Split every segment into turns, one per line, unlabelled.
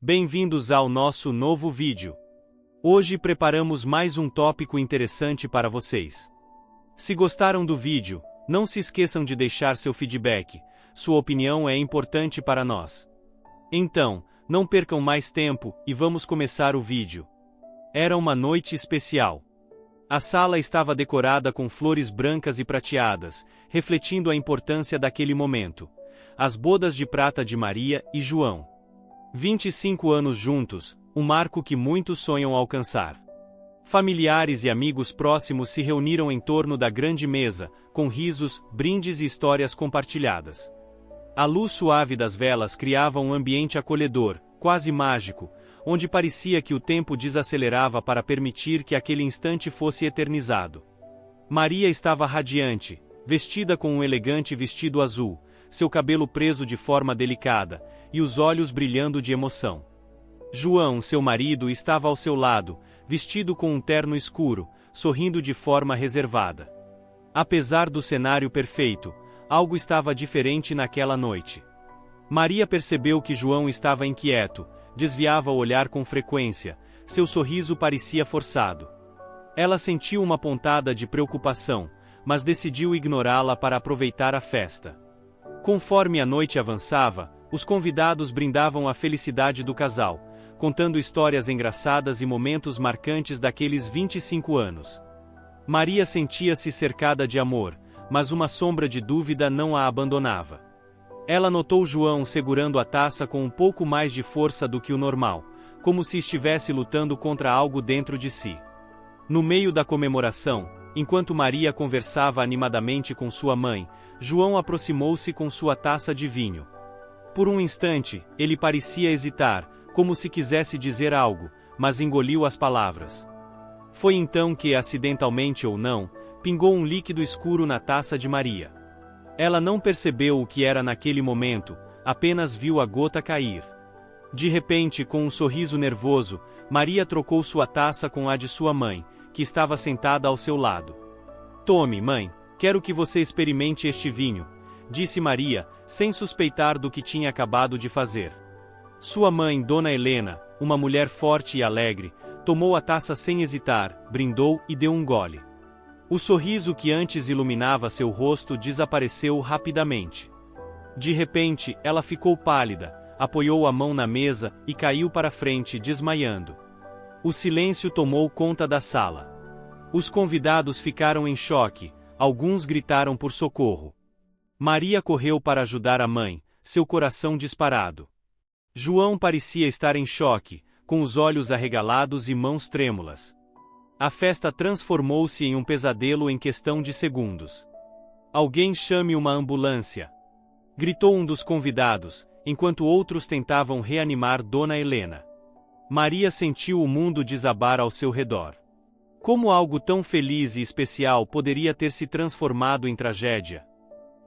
Bem-vindos ao nosso novo vídeo. Hoje preparamos mais um tópico interessante para vocês. Se gostaram do vídeo, não se esqueçam de deixar seu feedback, sua opinião é importante para nós. Então, não percam mais tempo e vamos começar o vídeo. Era uma noite especial. A sala estava decorada com flores brancas e prateadas, refletindo a importância daquele momento. As bodas de prata de Maria e João. 25 anos juntos, um marco que muitos sonham alcançar. Familiares e amigos próximos se reuniram em torno da grande mesa, com risos, brindes e histórias compartilhadas. A luz suave das velas criava um ambiente acolhedor, quase mágico, onde parecia que o tempo desacelerava para permitir que aquele instante fosse eternizado. Maria estava radiante, vestida com um elegante vestido azul, seu cabelo preso de forma delicada, e os olhos brilhando de emoção. João, seu marido, estava ao seu lado, vestido com um terno escuro, sorrindo de forma reservada. Apesar do cenário perfeito, algo estava diferente naquela noite. Maria percebeu que João estava inquieto, desviava o olhar com frequência, seu sorriso parecia forçado. Ela sentiu uma pontada de preocupação, mas decidiu ignorá-la para aproveitar a festa. Conforme a noite avançava, os convidados brindavam a felicidade do casal, contando histórias engraçadas e momentos marcantes daqueles 25 anos. Maria sentia-se cercada de amor, mas uma sombra de dúvida não a abandonava. Ela notou João segurando a taça com um pouco mais de força do que o normal, como se estivesse lutando contra algo dentro de si. No meio da comemoração, enquanto Maria conversava animadamente com sua mãe, João aproximou-se com sua taça de vinho. Por um instante, ele parecia hesitar, como se quisesse dizer algo, mas engoliu as palavras. Foi então que, acidentalmente ou não, pingou um líquido escuro na taça de Maria. Ela não percebeu o que era naquele momento, apenas viu a gota cair. De repente, com um sorriso nervoso, Maria trocou sua taça com a de sua mãe, que estava sentada ao seu lado. "Tome, mãe, quero que você experimente este vinho", disse Maria, sem suspeitar do que tinha acabado de fazer. Sua mãe, Dona Helena, uma mulher forte e alegre, tomou a taça sem hesitar, brindou e deu um gole. O sorriso que antes iluminava seu rosto desapareceu rapidamente. De repente, ela ficou pálida, apoiou a mão na mesa e caiu para frente, desmaiando. O silêncio tomou conta da sala. Os convidados ficaram em choque, alguns gritaram por socorro. Maria correu para ajudar a mãe, seu coração disparado. João parecia estar em choque, com os olhos arregalados e mãos trêmulas. A festa transformou-se em um pesadelo em questão de segundos. "Alguém chame uma ambulância!" gritou um dos convidados, enquanto outros tentavam reanimar Dona Helena. Maria sentiu o mundo desabar ao seu redor. Como algo tão feliz e especial poderia ter se transformado em tragédia?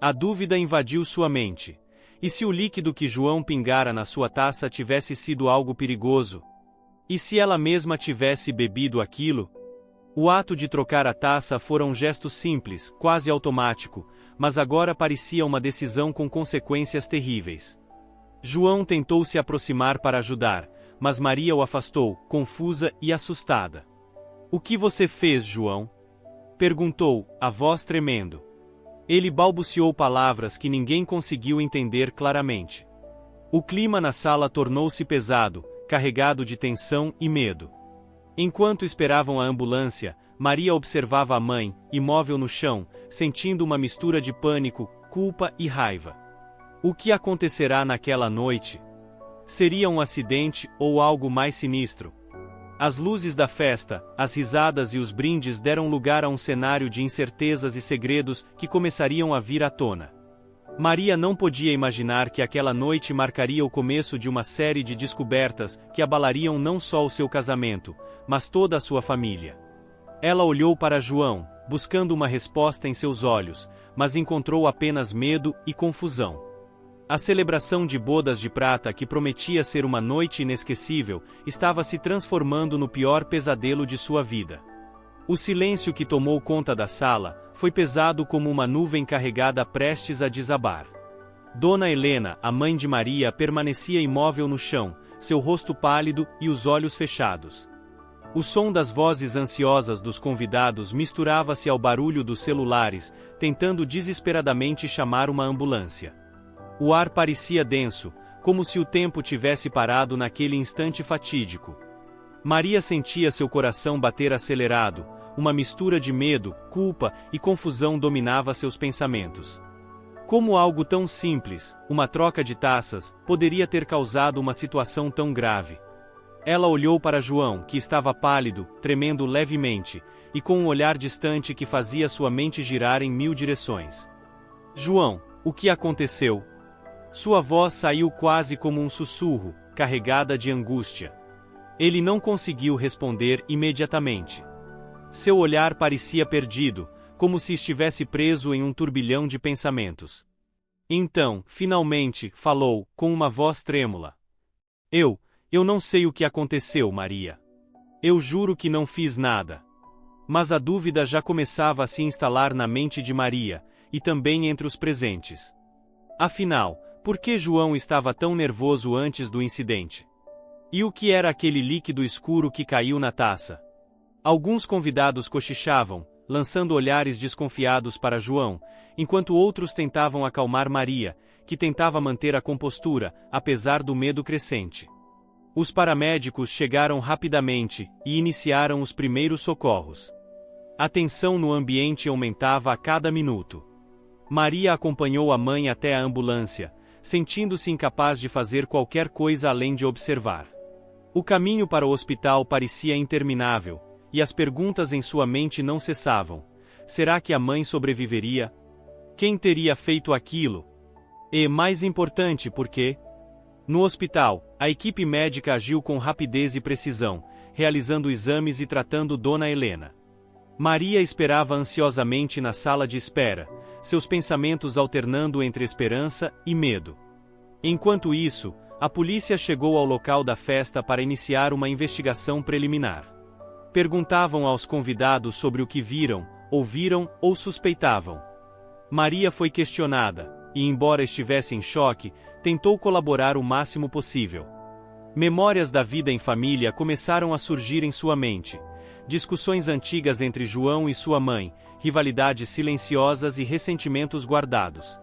A dúvida invadiu sua mente. E se o líquido que João pingara na sua taça tivesse sido algo perigoso? E se ela mesma tivesse bebido aquilo? O ato de trocar a taça fora um gesto simples, quase automático, mas agora parecia uma decisão com consequências terríveis. João tentou se aproximar para ajudar, mas Maria o afastou, confusa e assustada. "O que você fez, João?" perguntou, a voz tremendo. Ele balbuciou palavras que ninguém conseguiu entender claramente. O clima na sala tornou-se pesado, carregado de tensão e medo. Enquanto esperavam a ambulância, Maria observava a mãe, imóvel no chão, sentindo uma mistura de pânico, culpa e raiva. O que acontecerá naquela noite? Seria um acidente ou algo mais sinistro? As luzes da festa, as risadas e os brindes deram lugar a um cenário de incertezas e segredos que começariam a vir à tona. Maria não podia imaginar que aquela noite marcaria o começo de uma série de descobertas que abalariam não só o seu casamento, mas toda a sua família. Ela olhou para João, buscando uma resposta em seus olhos, mas encontrou apenas medo e confusão. A celebração de bodas de prata, que prometia ser uma noite inesquecível, estava se transformando no pior pesadelo de sua vida. O silêncio que tomou conta da sala foi pesado como uma nuvem carregada prestes a desabar. Dona Helena, a mãe de Maria, permanecia imóvel no chão, seu rosto pálido e os olhos fechados. O som das vozes ansiosas dos convidados misturava-se ao barulho dos celulares, tentando desesperadamente chamar uma ambulância. O ar parecia denso, como se o tempo tivesse parado naquele instante fatídico. Maria sentia seu coração bater acelerado, uma mistura de medo, culpa e confusão dominava seus pensamentos. Como algo tão simples, uma troca de taças, poderia ter causado uma situação tão grave? Ela olhou para João, que estava pálido, tremendo levemente, e com um olhar distante que fazia sua mente girar em 1000 direções. João, o que aconteceu? Sua voz saiu quase como um sussurro, carregada de angústia. Ele não conseguiu responder imediatamente. Seu olhar parecia perdido, como se estivesse preso em um turbilhão de pensamentos. Então, finalmente, falou, com uma voz trêmula. Eu não sei o que aconteceu, Maria. Eu juro que não fiz nada. Mas a dúvida já começava a se instalar na mente de Maria, e também entre os presentes. Afinal, por que João estava tão nervoso antes do incidente? E o que era aquele líquido escuro que caiu na taça? Alguns convidados cochichavam, lançando olhares desconfiados para João, enquanto outros tentavam acalmar Maria, que tentava manter a compostura, apesar do medo crescente. Os paramédicos chegaram rapidamente e iniciaram os primeiros socorros. A tensão no ambiente aumentava a cada minuto. Maria acompanhou a mãe até a ambulância, sentindo-se incapaz de fazer qualquer coisa além de observar. O caminho para o hospital parecia interminável, e as perguntas em sua mente não cessavam. Será que a mãe sobreviveria? Quem teria feito aquilo? E, mais importante, por quê? No hospital, a equipe médica agiu com rapidez e precisão, realizando exames e tratando Dona Helena. Maria esperava ansiosamente na sala de espera, seus pensamentos alternando entre esperança e medo. Enquanto isso, a polícia chegou ao local da festa para iniciar uma investigação preliminar. Perguntavam aos convidados sobre o que viram, ouviram ou suspeitavam. Maria foi questionada, e embora estivesse em choque, tentou colaborar o máximo possível. Memórias da vida em família começaram a surgir em sua mente. Discussões antigas entre João e sua mãe, rivalidades silenciosas e ressentimentos guardados.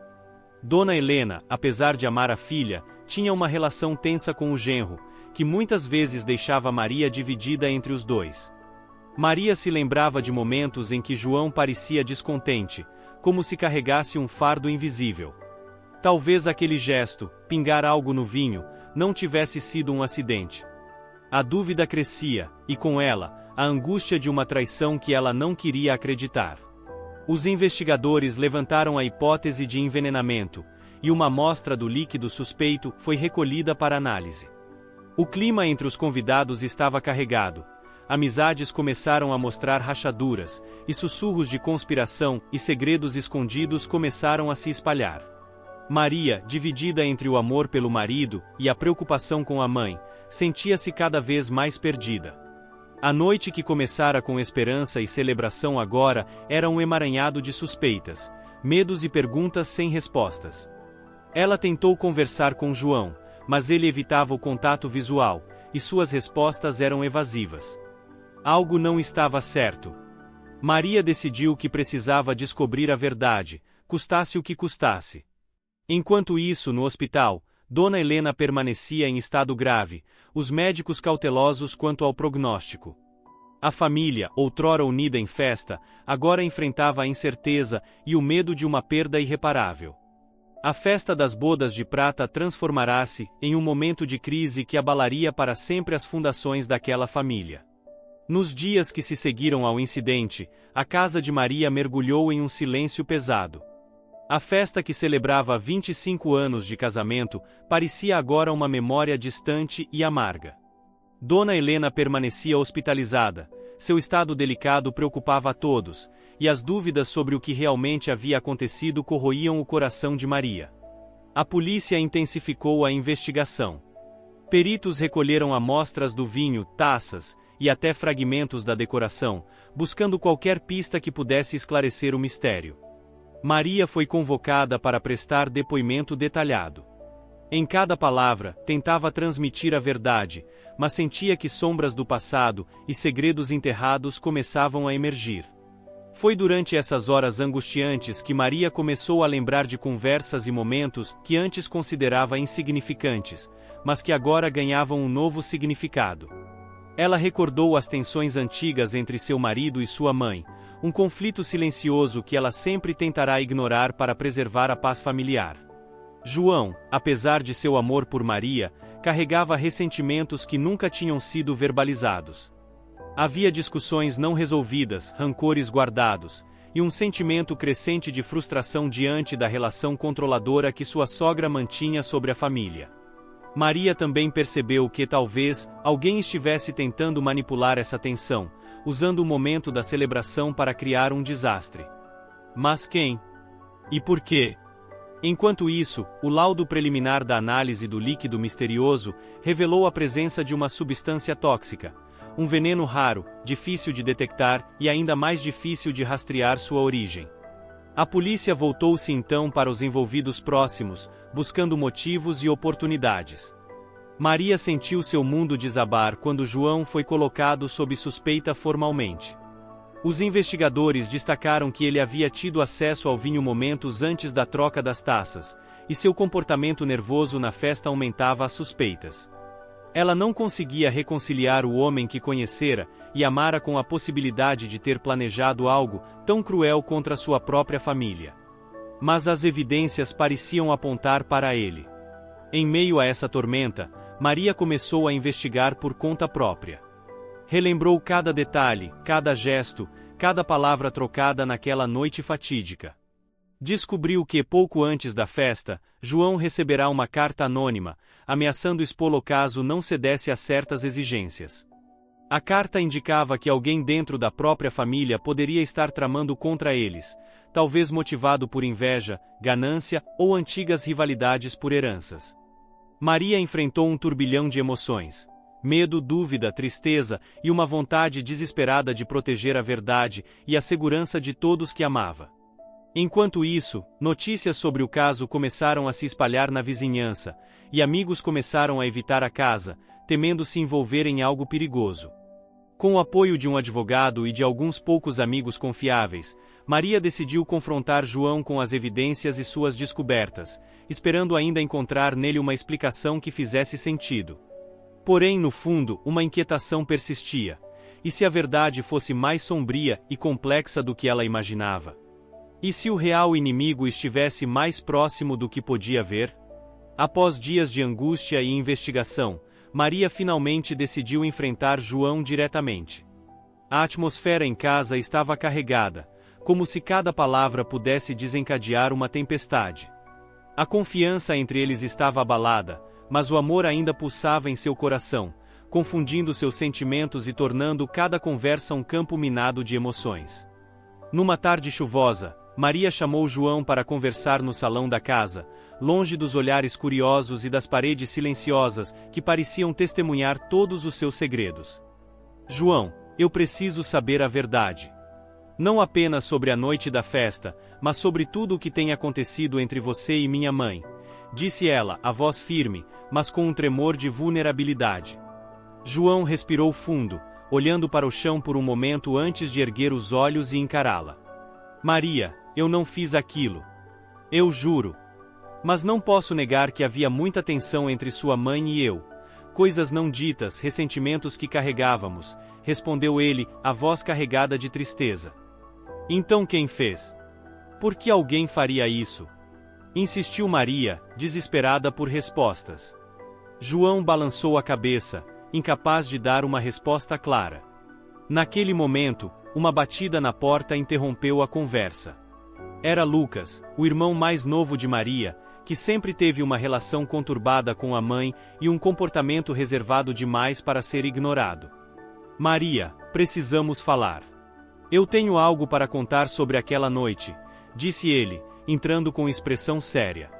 Dona Helena, apesar de amar a filha, tinha uma relação tensa com o genro, que muitas vezes deixava Maria dividida entre os dois. Maria se lembrava de momentos em que João parecia descontente, como se carregasse um fardo invisível. Talvez aquele gesto, pingar algo no vinho, não tivesse sido um acidente. A dúvida crescia, e com ela, a angústia de uma traição que ela não queria acreditar. Os investigadores levantaram a hipótese de envenenamento, e uma amostra do líquido suspeito foi recolhida para análise. O clima entre os convidados estava carregado. Amizades começaram a mostrar rachaduras, e sussurros de conspiração e segredos escondidos começaram a se espalhar. Maria, dividida entre o amor pelo marido e a preocupação com a mãe, sentia-se cada vez mais perdida. A noite que começara com esperança e celebração agora era um emaranhado de suspeitas, medos e perguntas sem respostas. Ela tentou conversar com João, mas ele evitava o contato visual, e suas respostas eram evasivas. Algo não estava certo. Maria decidiu que precisava descobrir a verdade, custasse o que custasse. Enquanto isso, no hospital, Dona Helena permanecia em estado grave, os médicos cautelosos quanto ao prognóstico. A família, outrora unida em festa, agora enfrentava a incerteza e o medo de uma perda irreparável. A festa das bodas de prata transformará-se em um momento de crise que abalaria para sempre as fundações daquela família. Nos dias que se seguiram ao incidente, a casa de Maria mergulhou em um silêncio pesado. A festa que celebrava 25 anos de casamento parecia agora uma memória distante e amarga. Dona Helena permanecia hospitalizada, seu estado delicado preocupava a todos, e as dúvidas sobre o que realmente havia acontecido corroíam o coração de Maria. A polícia intensificou a investigação. Peritos recolheram amostras do vinho, taças e até fragmentos da decoração, buscando qualquer pista que pudesse esclarecer o mistério. Maria foi convocada para prestar depoimento detalhado. Em cada palavra, tentava transmitir a verdade, mas sentia que sombras do passado e segredos enterrados começavam a emergir. Foi durante essas horas angustiantes que Maria começou a lembrar de conversas e momentos que antes considerava insignificantes, mas que agora ganhavam um novo significado. Ela recordou as tensões antigas entre seu marido e sua mãe, um conflito silencioso que ela sempre tentará ignorar para preservar a paz familiar. João, apesar de seu amor por Maria, carregava ressentimentos que nunca tinham sido verbalizados. Havia discussões não resolvidas, rancores guardados, e um sentimento crescente de frustração diante da relação controladora que sua sogra mantinha sobre a família. Maria também percebeu que talvez alguém estivesse tentando manipular essa tensão, usando o momento da celebração para criar um desastre. Mas quem? E por quê? Enquanto isso, o laudo preliminar da análise do líquido misterioso revelou a presença de uma substância tóxica, um veneno raro, difícil de detectar e ainda mais difícil de rastrear sua origem. A polícia voltou-se então para os envolvidos próximos, buscando motivos e oportunidades. Maria sentiu seu mundo desabar quando João foi colocado sob suspeita formalmente. Os investigadores destacaram que ele havia tido acesso ao vinho momentos antes da troca das taças, e seu comportamento nervoso na festa aumentava as suspeitas. Ela não conseguia reconciliar o homem que conhecera e amara com a possibilidade de ter planejado algo tão cruel contra sua própria família. Mas as evidências pareciam apontar para ele. Em meio a essa tormenta, Maria começou a investigar por conta própria. Relembrou cada detalhe, cada gesto, cada palavra trocada naquela noite fatídica. Descobriu que, pouco antes da festa, João receberá uma carta anônima, ameaçando expô-lo caso não cedesse a certas exigências. A carta indicava que alguém dentro da própria família poderia estar tramando contra eles, talvez motivado por inveja, ganância ou antigas rivalidades por heranças. Maria enfrentou um turbilhão de emoções. Medo, dúvida, tristeza e uma vontade desesperada de proteger a verdade e a segurança de todos que amava. Enquanto isso, notícias sobre o caso começaram a se espalhar na vizinhança, e amigos começaram a evitar a casa, temendo se envolver em algo perigoso. Com o apoio de um advogado e de alguns poucos amigos confiáveis, Maria decidiu confrontar João com as evidências e suas descobertas, esperando ainda encontrar nele uma explicação que fizesse sentido. Porém, no fundo, uma inquietação persistia. E se a verdade fosse mais sombria e complexa do que ela imaginava? E se o real inimigo estivesse mais próximo do que podia ver? Após dias de angústia e investigação, Maria finalmente decidiu enfrentar João diretamente. A atmosfera em casa estava carregada, como se cada palavra pudesse desencadear uma tempestade. A confiança entre eles estava abalada, mas o amor ainda pulsava em seu coração, confundindo seus sentimentos e tornando cada conversa um campo minado de emoções. Numa tarde chuvosa, Maria chamou João para conversar no salão da casa, longe dos olhares curiosos e das paredes silenciosas que pareciam testemunhar todos os seus segredos. João, eu preciso saber a verdade. Não apenas sobre a noite da festa, mas sobre tudo o que tem acontecido entre você e minha mãe, disse ela, a voz firme, mas com um tremor de vulnerabilidade. João respirou fundo, olhando para o chão por um momento antes de erguer os olhos e encará-la. Maria, eu não fiz aquilo. Eu juro. Mas não posso negar que havia muita tensão entre sua mãe e eu. Coisas não ditas, ressentimentos que carregávamos, respondeu ele, a voz carregada de tristeza. Então quem fez? Por que alguém faria isso? Insistiu Maria, desesperada por respostas. João balançou a cabeça, incapaz de dar uma resposta clara. Naquele momento, uma batida na porta interrompeu a conversa. Era Lucas, o irmão mais novo de Maria, que sempre teve uma relação conturbada com a mãe e um comportamento reservado demais para ser ignorado. Maria, precisamos falar. Eu tenho algo para contar sobre aquela noite, disse ele, entrando com expressão séria.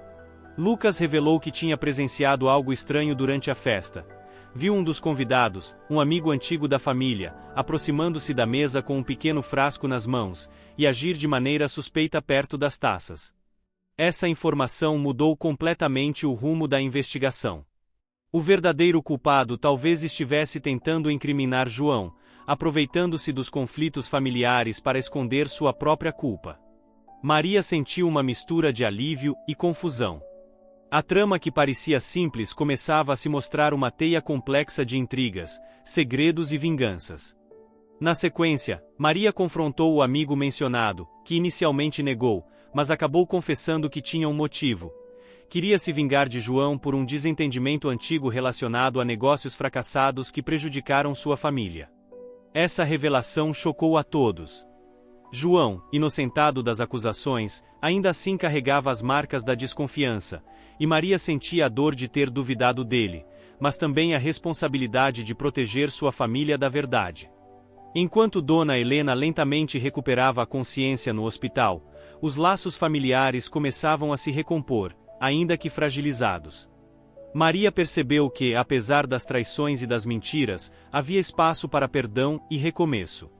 Lucas revelou que tinha presenciado algo estranho durante a festa. Viu um dos convidados, um amigo antigo da família, aproximando-se da mesa com um pequeno frasco nas mãos, e agir de maneira suspeita perto das taças. Essa informação mudou completamente o rumo da investigação. O verdadeiro culpado talvez estivesse tentando incriminar João, aproveitando-se dos conflitos familiares para esconder sua própria culpa. Maria sentiu uma mistura de alívio e confusão. A trama que parecia simples começava a se mostrar uma teia complexa de intrigas, segredos e vinganças. Na sequência, Maria confrontou o amigo mencionado, que inicialmente negou, mas acabou confessando que tinha um motivo. Queria se vingar de João por um desentendimento antigo relacionado a negócios fracassados que prejudicaram sua família. Essa revelação chocou a todos. João, inocentado das acusações, ainda assim carregava as marcas da desconfiança, e Maria sentia a dor de ter duvidado dele, mas também a responsabilidade de proteger sua família da verdade. Enquanto Dona Helena lentamente recuperava a consciência no hospital, os laços familiares começavam a se recompor, ainda que fragilizados. Maria percebeu que, apesar das traições e das mentiras, havia espaço para perdão e recomeço.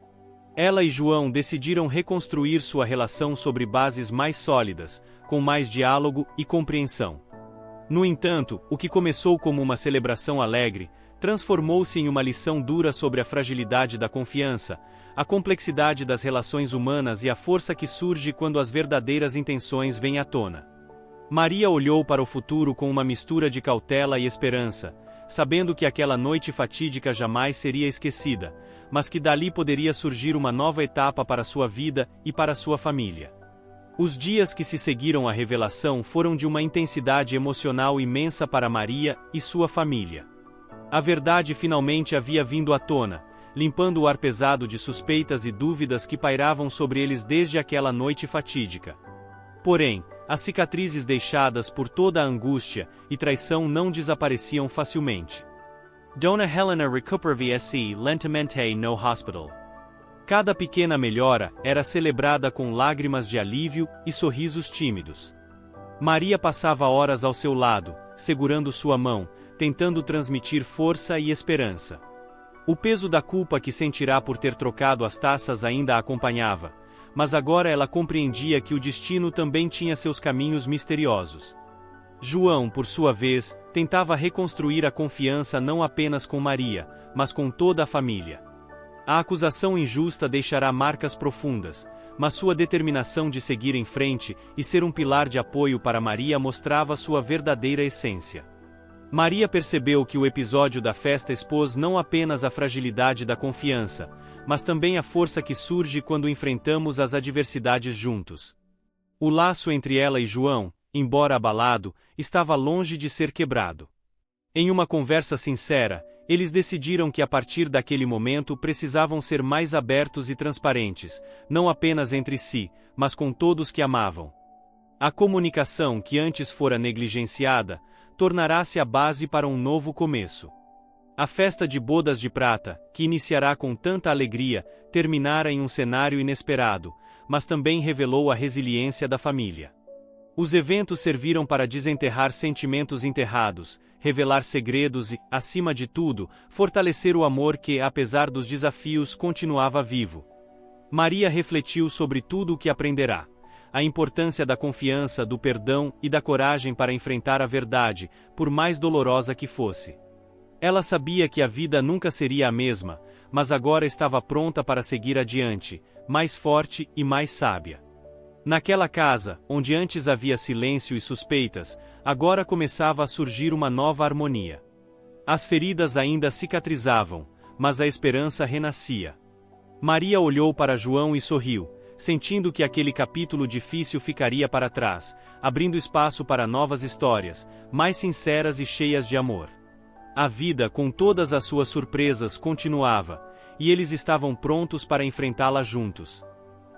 Ela e João decidiram reconstruir sua relação sobre bases mais sólidas, com mais diálogo e compreensão. No entanto, o que começou como uma celebração alegre, transformou-se em uma lição dura sobre a fragilidade da confiança, a complexidade das relações humanas e a força que surge quando as verdadeiras intenções vêm à tona. Maria olhou para o futuro com uma mistura de cautela e esperança, sabendo que aquela noite fatídica jamais seria esquecida, mas que dali poderia surgir uma nova etapa para sua vida e para sua família. Os dias que se seguiram à revelação foram de uma intensidade emocional imensa para Maria e sua família. A verdade finalmente havia vindo à tona, limpando o ar pesado de suspeitas e dúvidas que pairavam sobre eles desde aquela noite fatídica. Porém, as cicatrizes deixadas por toda a angústia e traição não desapareciam facilmente. Dona Helena recupera-se lentamente no hospital. Cada pequena melhora era celebrada com lágrimas de alívio e sorrisos tímidos. Maria passava horas ao seu lado, segurando sua mão, tentando transmitir força e esperança. O peso da culpa que sentirá por ter trocado as taças ainda a acompanhava, mas agora ela compreendia que o destino também tinha seus caminhos misteriosos. João, por sua vez, tentava reconstruir a confiança não apenas com Maria, mas com toda a família. A acusação injusta deixará marcas profundas, mas sua determinação de seguir em frente e ser um pilar de apoio para Maria mostrava sua verdadeira essência. Maria percebeu que o episódio da festa expôs não apenas a fragilidade da confiança, mas também a força que surge quando enfrentamos as adversidades juntos. O laço entre ela e João, embora abalado, estava longe de ser quebrado. Em uma conversa sincera, eles decidiram que a partir daquele momento precisavam ser mais abertos e transparentes, não apenas entre si, mas com todos que amavam. A comunicação que antes fora negligenciada, tornará-se a base para um novo começo. A festa de bodas de prata, que iniciará com tanta alegria, terminara em um cenário inesperado, mas também revelou a resiliência da família. Os eventos serviram para desenterrar sentimentos enterrados, revelar segredos e, acima de tudo, fortalecer o amor que, apesar dos desafios, continuava vivo. Maria refletiu sobre tudo o que aprenderá. A importância da confiança, do perdão e da coragem para enfrentar a verdade, por mais dolorosa que fosse. Ela sabia que a vida nunca seria a mesma, mas agora estava pronta para seguir adiante, mais forte e mais sábia. Naquela casa, onde antes havia silêncio e suspeitas, agora começava a surgir uma nova harmonia. As feridas ainda cicatrizavam, mas a esperança renascia. Maria olhou para João e sorriu, sentindo que aquele capítulo difícil ficaria para trás, abrindo espaço para novas histórias, mais sinceras e cheias de amor. A vida, com todas as suas surpresas, continuava, e eles estavam prontos para enfrentá-la juntos.